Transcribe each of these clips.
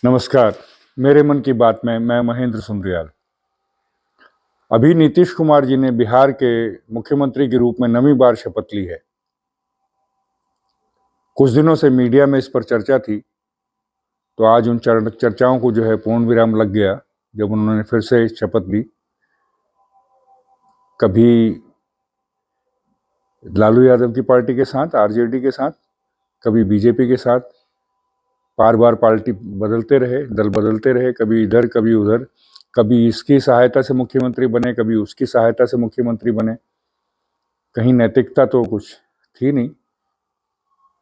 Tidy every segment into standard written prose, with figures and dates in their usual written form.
नमस्कार। मेरे मन की बात में मैं महेंद्र सुंदरियाल। अभी नीतीश कुमार जी ने बिहार के मुख्यमंत्री के रूप में नवीं बार शपथ ली है। कुछ दिनों से मीडिया में इस पर चर्चा थी, तो आज उन चर्चाओं को जो है पूर्ण विराम लग गया जब उन्होंने फिर से शपथ ली। कभी लालू यादव की पार्टी के साथ, आरजेडी के साथ, कभी बीजेपी के साथ, बार बार पार्टी बदलते रहे, दल बदलते रहे, कभी इधर कभी उधर, कभी इसकी सहायता से मुख्यमंत्री बने, कभी उसकी सहायता से मुख्यमंत्री बने। कहीं नैतिकता तो कुछ थी नहीं।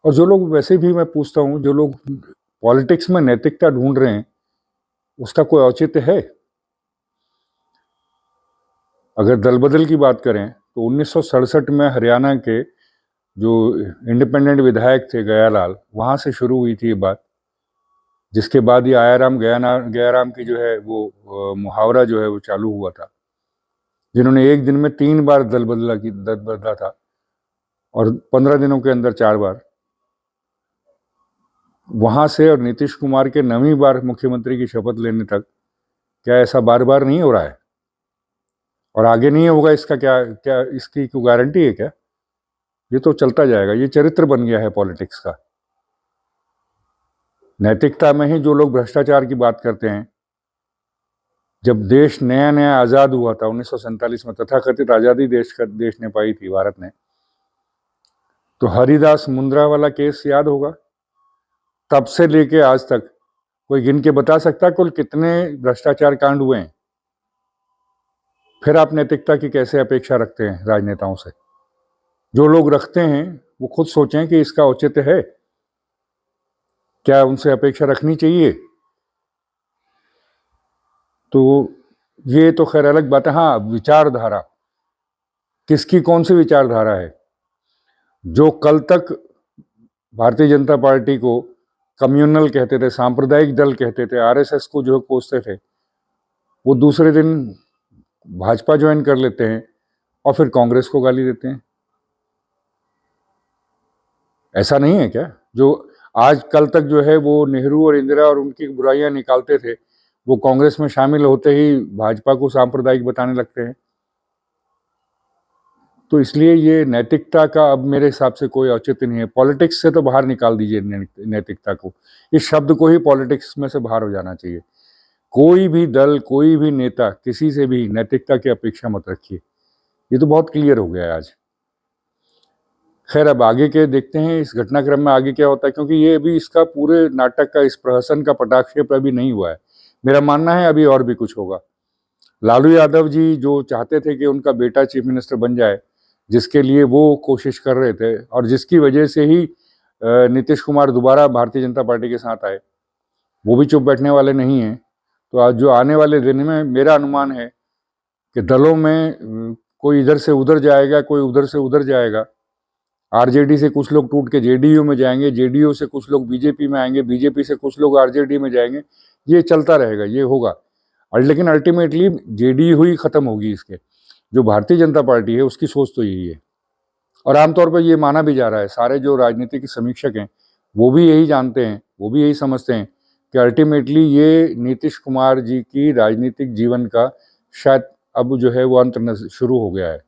और जो लोग, वैसे भी मैं पूछता हूँ, जो लोग पॉलिटिक्स में नैतिकता ढूंढ रहे हैं, उसका कोई औचित्य है? अगर दल बदल की बात करें तो 1967 में हरियाणा के जो इंडिपेंडेंट विधायक थे गयालाल, वहां से शुरू हुई थी ये बात, जिसके बाद ये गयाराम की जो है वो मुहावरा जो है वो चालू हुआ था, जिन्होंने एक दिन में 3 बार दल बदला था और 15 दिनों के अंदर 4 बार। वहां से और नीतीश कुमार के नवीं बार मुख्यमंत्री की शपथ लेने तक, क्या ऐसा बार बार नहीं हो रहा है? और आगे नहीं होगा, इसका क्या क्या इसकी कोई गारंटी है क्या? ये तो चलता जाएगा, ये चरित्र बन गया है पॉलिटिक्स का। नैतिकता में ही जो लोग भ्रष्टाचार की बात करते हैं, जब देश नया नया आजाद हुआ था 1947 में, तथाकथित आजादी देश ने पाई थी भारत ने, तो हरिदास मुंद्रा वाला केस याद होगा। तब से लेके आज तक कोई गिन के बता सकता है कुल कितने भ्रष्टाचार कांड हुए हैं? फिर आप नैतिकता की कैसे अपेक्षा रखते हैं राजनेताओं से? जो लोग रखते हैं वो खुद सोचें कि इसका औचित्य है, क्या उनसे अपेक्षा रखनी चाहिए? तो ये तो खैर अलग बात है। हाँ, विचारधारा, किसकी कौन सी विचारधारा है? जो कल तक भारतीय जनता पार्टी को कम्युनल कहते थे, सांप्रदायिक दल कहते थे, आरएसएस को जो कोसते थे, वो दूसरे दिन भाजपा ज्वाइन कर लेते हैं और फिर कांग्रेस को गाली देते हैं। ऐसा नहीं है क्या? जो आज कल तक जो है वो नेहरू और इंदिरा और उनकी बुराइयां निकालते थे, वो कांग्रेस में शामिल होते ही भाजपा को सांप्रदायिक बताने लगते हैं। तो इसलिए ये नैतिकता का अब मेरे हिसाब से कोई औचित्य नहीं है। पॉलिटिक्स से तो बाहर निकाल दीजिए नैतिकता को। इस शब्द को ही पॉलिटिक्स में से बाहर हो जाना चाहिए। कोई भी दल, कोई भी नेता, किसी से भी नैतिकता की अपेक्षा मत रखिए। ये तो बहुत क्लियर हो गया है आज। खैर, अब आगे के देखते हैं इस घटनाक्रम में आगे क्या होता है, क्योंकि ये अभी इसका पूरे नाटक का, इस प्रहसन का पटाक्षेप अभी नहीं हुआ है। मेरा मानना है अभी और भी कुछ होगा। लालू यादव जी जो चाहते थे कि उनका बेटा चीफ मिनिस्टर बन जाए, जिसके लिए वो कोशिश कर रहे थे और जिसकी वजह से ही नीतीश कुमार दोबारा भारतीय जनता पार्टी के साथ आए, वो भी चुप बैठने वाले नहीं हैं। तो आज जो आने वाले दिन में मेरा अनुमान है कि दलों में कोई इधर से उधर जाएगा, कोई उधर से उधर जाएगा। आरजेडी से कुछ लोग टूट के जेडीयू में जाएंगे, जेडीयू से कुछ लोग बीजेपी में आएंगे, बीजेपी से कुछ लोग आरजेडी में जाएंगे। ये चलता रहेगा, ये होगा। और लेकिन अल्टीमेटली जेडीयू ही खत्म होगी इसके। जो भारतीय जनता पार्टी है उसकी सोच तो यही है, और आमतौर पर ये माना भी जा रहा है। सारे जो राजनीतिक समीक्षक हैं वो भी यही जानते हैं, वो भी यही समझते हैं कि अल्टीमेटली ये नीतीश कुमार जी की राजनीतिक जीवन का शायद अब जो है वो अंत शुरू हो गया है।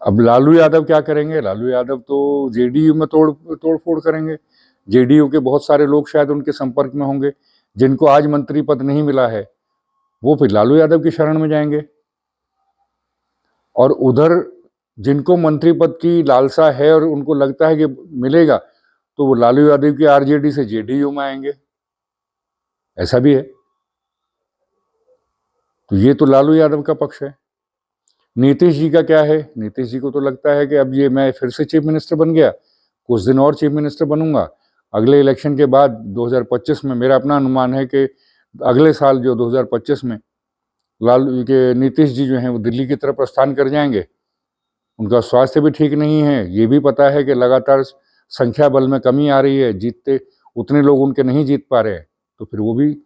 अब लालू यादव क्या करेंगे? लालू यादव तो जेडीयू में तोड़ फोड़ करेंगे। जेडीयू के बहुत सारे लोग शायद उनके संपर्क में होंगे, जिनको आज मंत्री पद नहीं मिला है, वो फिर लालू यादव की शरण में जाएंगे। और उधर जिनको मंत्री पद की लालसा है और उनको लगता है कि मिलेगा, तो वो लालू यादव की आरजेडी से जेडीयू में आएंगे। ऐसा भी है। तो ये तो लालू यादव का पक्ष है। नीतीश जी का क्या है? नीतीश जी को तो लगता है कि अब ये मैं फिर से चीफ मिनिस्टर बन गया, कुछ दिन और चीफ मिनिस्टर बनूंगा, अगले इलेक्शन के बाद 2025 में मेरा अपना अनुमान है कि अगले साल जो 2025 में लालू के नीतीश जी जो हैं वो दिल्ली की तरफ प्रस्थान कर जाएंगे। उनका स्वास्थ्य भी ठीक नहीं है, ये भी पता है कि लगातार संख्या बल में कमी आ रही है, जीतते उतने लोग उनके नहीं जीत पा रहे हैं, तो फिर वो भी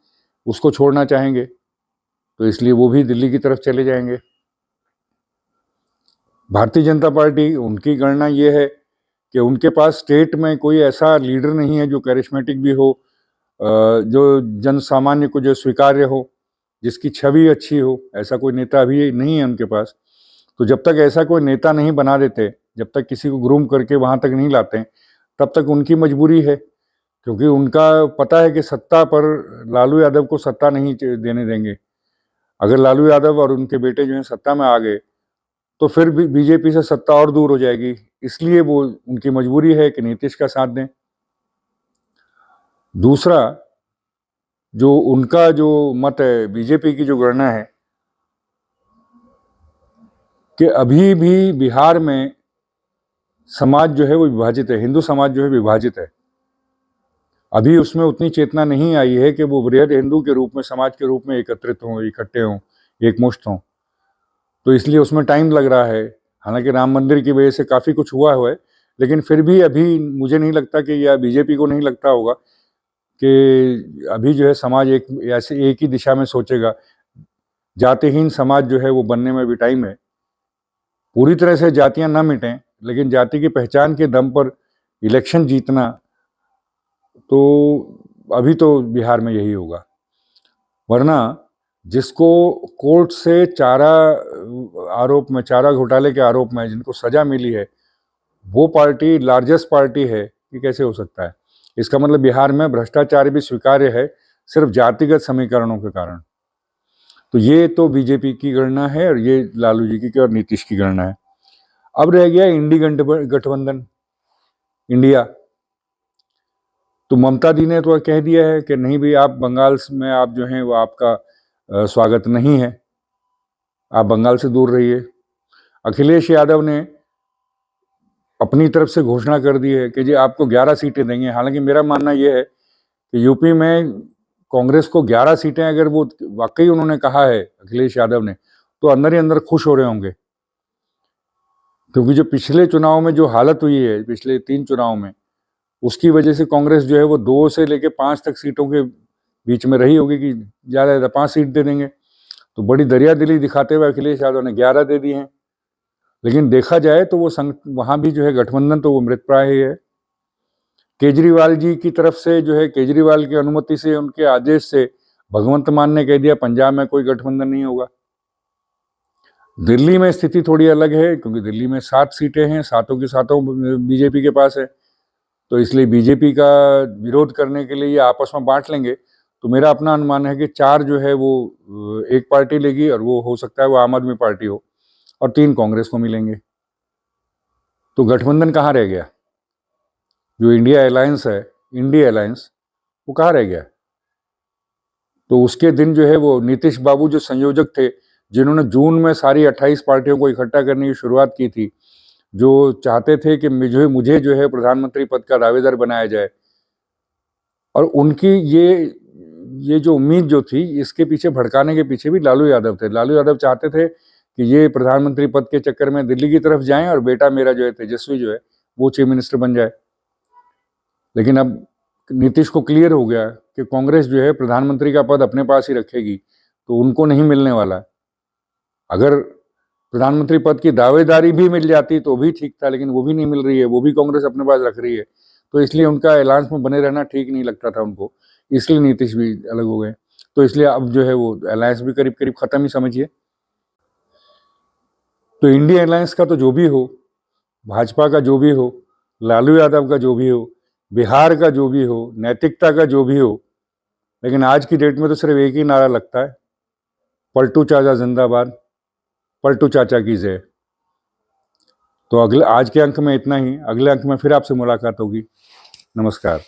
उसको छोड़ना चाहेंगे, तो इसलिए वो भी दिल्ली की तरफ चले जाएंगे। भारतीय जनता पार्टी, उनकी गणना ये है कि उनके पास स्टेट में कोई ऐसा लीडर नहीं है जो कैरिस्मेटिक भी हो, जो जन सामान्य को जो स्वीकार्य हो, जिसकी छवि अच्छी हो, ऐसा कोई नेता अभी नहीं है उनके पास। तो जब तक ऐसा कोई नेता नहीं बना देते, जब तक किसी को ग्रूम करके वहां तक नहीं लाते, तब तक उनकी मजबूरी है, क्योंकि उनका पता है कि सत्ता पर लालू यादव को सत्ता नहीं देने देंगे। अगर लालू यादव और उनके बेटे जो हैं सत्ता में आ गए, तो फिर भी बीजेपी से सत्ता और दूर हो जाएगी। इसलिए वो उनकी मजबूरी है कि नीतीश का साथ दें। दूसरा, जो उनका जो मत है, बीजेपी की जो गणना है कि अभी भी बिहार में समाज जो है वो विभाजित है, हिंदू समाज जो है विभाजित है। अभी उसमें उतनी चेतना नहीं आई है कि वो वृहद हिंदू के रूप में, समाज के रूप में एकत्रित हों, इकट्ठे हों, एकमुश्त हों। तो इसलिए उसमें टाइम लग रहा है। हालांकि राम मंदिर की वजह से काफ़ी कुछ हुआ है, लेकिन फिर भी अभी मुझे नहीं लगता कि, या बीजेपी को नहीं लगता होगा कि अभी जो है समाज ऐसे एक ही दिशा में सोचेगा। जातिहीन समाज जो है वो बनने में भी टाइम है। पूरी तरह से जातियां ना मिटें, लेकिन जाति की पहचान के दम पर इलेक्शन जीतना, तो अभी तो बिहार में यही होगा। वरना जिसको कोर्ट से चारा घोटाले के आरोप में जिनको सजा मिली है, वो पार्टी लार्जेस्ट पार्टी है, ये कैसे हो सकता है? इसका मतलब बिहार में भ्रष्टाचार भी स्वीकार्य है, सिर्फ जातिगत समीकरणों के कारण। तो ये तो बीजेपी की गणना है, और ये लालू जी की और नीतीश की गणना है। अब रह गया इंडी गठबंधन, इंडिया। तो ममता दी ने तो कह दिया है कि नहीं भाई, आप बंगाल में आप जो हैं वो आपका स्वागत नहीं है, आप बंगाल से दूर रहिए। अखिलेश यादव ने अपनी तरफ से घोषणा कर दी है कि जी आपको 11 सीटें देंगे। हालांकि मेरा मानना यह है कि यूपी में कांग्रेस को 11 सीटें अगर वो वाकई उन्होंने कहा है अखिलेश यादव ने, तो अंदर ही अंदर खुश हो रहे होंगे। क्योंकि जो पिछले चुनाव में जो हालत हुई है, पिछले 3 चुनाव में, उसकी वजह से कांग्रेस जो है वो 2 से लेकर 5 तक सीटों के बीच में रही होगी कि ज़्यादा 5 सीट दे देंगे। तो बड़ी दरियादिली दिखाते हुए अखिलेश यादव ने 11 दे दी हैं। लेकिन देखा जाए तो वो वहाँ भी जो है गठबंधन तो वो मृतप्राय ही है। केजरीवाल जी की तरफ से जो है, केजरीवाल की अनुमति से, उनके आदेश से भगवंत मान ने कह दिया पंजाब में कोई गठबंधन नहीं होगा। दिल्ली में स्थिति थोड़ी अलग है, क्योंकि दिल्ली में 7 सीटें हैं, सातों की सातों बीजेपी के पास है। तो इसलिए बीजेपी का विरोध करने के लिए ये आपस में बांट लेंगे। तो मेरा अपना अनुमान है कि 4 जो है वो एक पार्टी लेगी, और वो हो सकता है वो आम आदमी पार्टी हो, और 3 कांग्रेस को मिलेंगे। तो गठबंधन कहाँ रह गया? जो इंडिया अलायंस है, इंडिया अलायंस, वो कहाँ रह गया? तो उसके दिन जो है वो नीतीश बाबू जो संयोजक थे, जिन्होंने जून में सारी 28 पार्टियों को इकट्ठा करने की शुरुआत की थी, जो चाहते थे कि मुझे जो है प्रधानमंत्री पद का दावेदार बनाया जाए, और उनकी ये जो उम्मीद जो थी, इसके पीछे भड़काने के पीछे भी लालू यादव थे। लालू यादव चाहते थे कि ये प्रधानमंत्री पद के चक्कर में दिल्ली की तरफ जाएं, और बेटा मेरा जो है तेजस्वी जो है वो चीफ मिनिस्टर बन जाए। लेकिन अब नीतीश को क्लियर हो गया कि कांग्रेस जो है प्रधानमंत्री का पद अपने पास ही रखेगी, तो उनको नहीं मिलने वाला। अगर प्रधानमंत्री पद की दावेदारी भी मिल जाती तो भी ठीक था, लेकिन वो भी नहीं मिल रही है, वो भी कांग्रेस अपने पास रख रही है। तो इसलिए उनका अलायंस में बने रहना ठीक नहीं लगता था उनको, इसलिए नीतीश भी अलग हो गए। तो इसलिए अब जो है वो अलायंस भी करीब करीब खत्म ही समझिए। तो इंडिया अलायंस का तो जो भी हो, भाजपा का जो भी हो, लालू यादव का जो भी हो, बिहार का जो भी हो, नैतिकता का जो भी हो, लेकिन आज की डेट में तो सिर्फ एक ही नारा लगता है, पलटू चाचा जिंदाबाद, पलटू चाचा की जय। तो आज के अंक में इतना ही। अगले अंक में फिर आपसे मुलाकात होगी। नमस्कार।